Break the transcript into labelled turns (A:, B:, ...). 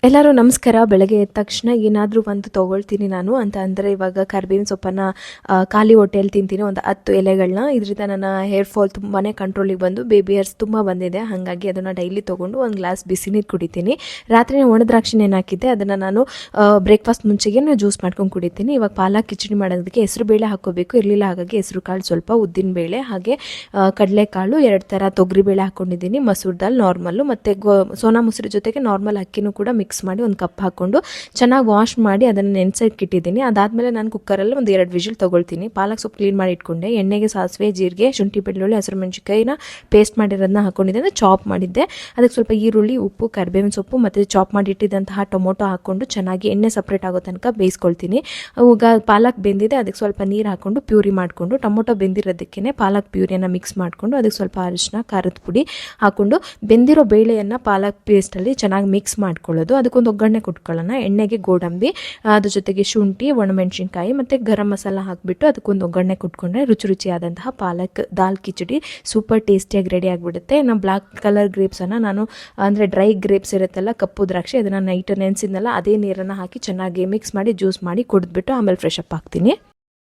A: ಎಲ್ಲರೂ ನಮಸ್ಕಾರ. ಬೆಳಗ್ಗೆ ಎದ್ದ ತಕ್ಷಣ ಏನಾದರೂ ಒಂದು ತೊಗೊಳ್ತೀನಿ ನಾನು ಅಂತ ಅಂದರೆ ಇವಾಗ ಕರಿಬೇವಿನ ಸೊಪ್ಪನ್ನು ಖಾಲಿ ಹೊಟ್ಟೆಯಲ್ಲಿ ತಿಂತೀನಿ, ಒಂದು 10 ಎಲೆಗಳನ್ನ. ಇದರಿಂದ ನನ್ನ ಹೇರ್ ಫಾಲ್ ತುಂಬಾ ಕಂಟ್ರೋಲಿಗೆ ಬಂದು ಬೇಬಿ ಹೇರ್ಸ್ ತುಂಬ ಬಂದಿದೆ. ಹಾಗಾಗಿ ಅದನ್ನು ಡೈಲಿ ತೊಗೊಂಡು ಒಂದು ಗ್ಲಾಸ್ ಬಿಸಿ ನೀರು ಕುಡಿತೀನಿ. ರಾತ್ರಿ ಒಣ ದ್ರಾಕ್ಷಿ ಹಾಕಿದ್ದೆ, ಅದನ್ನು ನಾನು ಬ್ರೇಕ್ಫಾಸ್ಟ್ ಮುಂಚೆಗೆ ಜ್ಯೂಸ್ ಮಾಡ್ಕೊಂಡು ಕುಡಿತೀನಿ. ಇವಾಗ ಪಾಲಕ್ ಕಿಚಡಿ ಮಾಡೋದಕ್ಕೆ ಹೆಸರು ಬೇಳೆ ಹಾಕ್ಕೋಬೇಕು ಇರಲಿಲ್ಲ, ಹಾಗಾಗಿ ಹೆಸರು ಕಾಳು ಸ್ವಲ್ಪ, ಉದ್ದಿನ ಬೇಳೆ, ಹಾಗೆ ಕಡಲೆಕಾಳು 2 ಥರ ತೊಗರಿಬೇಳೆ ಹಾಕ್ಕೊಂಡಿದ್ದೀನಿ, ಮಸೂರ್ ದಾಲ್ ನಾರ್ಮಲ್ಲು, ಮತ್ತು ಸೋನಾ ಮೊಸರು ಜೊತೆಗೆ ನಾರ್ಮಲ್ ಅಕ್ಕಿನೂ ಕೂಡ ಮಿಕ್ಸ್ ಮಾಡಿ ಒಂದು ಕಪ್ ಹಾಕ್ಕೊಂಡು ಚೆನ್ನಾಗಿ ವಾಶ್ ಮಾಡಿ ಅದನ್ನು ನೆನೆಸಕ್ಕಿಟ್ಟಿದ್ದೀನಿ. ಅದಾದಮೇಲೆ ನಾನು ಕುಕ್ಕರಲ್ಲಿ ಒಂದು 2 ವಿಜಿಲ್ ತೊಗೊಳ್ತೀನಿ. ಪಾಲಕ್ ಸೊಪ್ಪು ಕ್ಲೀನ್ ಮಾಡಿ ಇಟ್ಕೊಂಡೆ. ಎಣ್ಣೆಗೆ ಸಾಸಿವೆ, ಜೀರಿಗೆ, ಶುಂಠಿ, ಬೆಳ್ಳುಳ್ಳಿ, ಹಸಿರು ಮೆಣಸಿನಕಾಯಿನ ಪೇಸ್ಟ್ ಮಾಡಿರೋದನ್ನ ಹಾಕ್ಕೊಂಡಿದ್ದೆ, ಅಂದರೆ ಚಾಪ್ ಮಾಡಿದ್ದೆ. ಅದಕ್ಕೆ ಸ್ವಲ್ಪ ಈರುಳ್ಳಿ, ಉಪ್ಪು, ಕರಿಬೇವಿನ ಸೊಪ್ಪು ಮತ್ತು ಚಾಪ್ ಮಾಡಿ ಇಟ್ಟಿದ್ದಂತಹ ಟೊಮೊಟೊ ಹಾಕ್ಕೊಂಡು ಚೆನ್ನಾಗಿ ಎಣ್ಣೆ ಸಪ್ರೇಟ್ ಆಗೋ ತನಕ ಬೇಯಿಸ್ಕೊಳ್ತೀನಿ. ಅವಾಗ ಪಾಲಕ್ ಬೆಂದಿದೆ, ಅದಕ್ಕೆ ಸ್ವಲ್ಪ ನೀರು ಹಾಕ್ಕೊಂಡು ಪ್ಯೂರಿ ಮಾಡಿಕೊಂಡು, ಟೊಮೊಟೊ ಬೆಂದಿರೋದಕ್ಕೆ ಪಾಲಕ್ ಪ್ಯೂರಿಯನ್ನು ಮಿಕ್ಸ್ ಮಾಡಿಕೊಂಡು ಅದಕ್ಕೆ ಸ್ವಲ್ಪ ಅರಿಶಿನ, ಖಾರದ ಪುಡಿ ಹಾಕ್ಕೊಂಡು ಬೆಂದಿರೋ ಬೇಳೆಯನ್ನು ಪಾಲಕ್ ಪೇಸ್ಟಲ್ಲಿ ಚೆನ್ನಾಗಿ ಮಿಕ್ಸ್ ಮಾಡ್ಕೊಳ್ಳೋದು. ಅದಕ್ಕೊಂದು ಒಗ್ಗರಣೆ ಕೊಟ್ಕೊಳ್ಳೋಣ. ಎಣ್ಣೆಗೆ ಗೋಡಂಬಿ, ಅದ್ರ ಜೊತೆಗೆ ಶುಂಠಿ, ಒಣಮೆಣಸಿನ್ಕಾಯಿ ಮತ್ತು ಗರಂ ಮಸಾಲ ಹಾಕಿಬಿಟ್ಟು ಅದಕ್ಕೊಂದು ಒಗ್ಗರಣೆ ಕೊಟ್ಕೊಂಡ್ರೆ ರುಚಿಯಾದಂತಹ ಪಾಲಕ್ ದಾಲ್ ಕಿಚಡಿ ಸೂಪರ್ ಟೇಸ್ಟಿಯಾಗಿ ರೆಡಿ ಆಗಿಬಿಡುತ್ತೆ. ನಾನು ಬ್ಲ್ಯಾಕ್ ಕಲರ್ ಗ್ರೇಪ್ಸನ್ನು ನಾನು ಅಂದರೆ ಡ್ರೈ ಗ್ರೇಪ್ಸ್ ಇರುತ್ತಲ್ಲ, ಕಪ್ಪು ದ್ರಾಕ್ಷಿ, ಅದನ್ನು ನೈಟ್ ನೆನೆಸಿದ್ನಲ್ಲ, ಅದೇ ನೀರನ್ನು ಹಾಕಿ ಚೆನ್ನಾಗಿ ಮಿಕ್ಸ್ ಮಾಡಿ ಜ್ಯೂಸ್ ಮಾಡಿ ಕುಡಿದ್ಬಿಟ್ಟು ಆಮೇಲೆ ಫ್ರೆಶ್ ಅಪ್ ಆಗ್ತೀನಿ.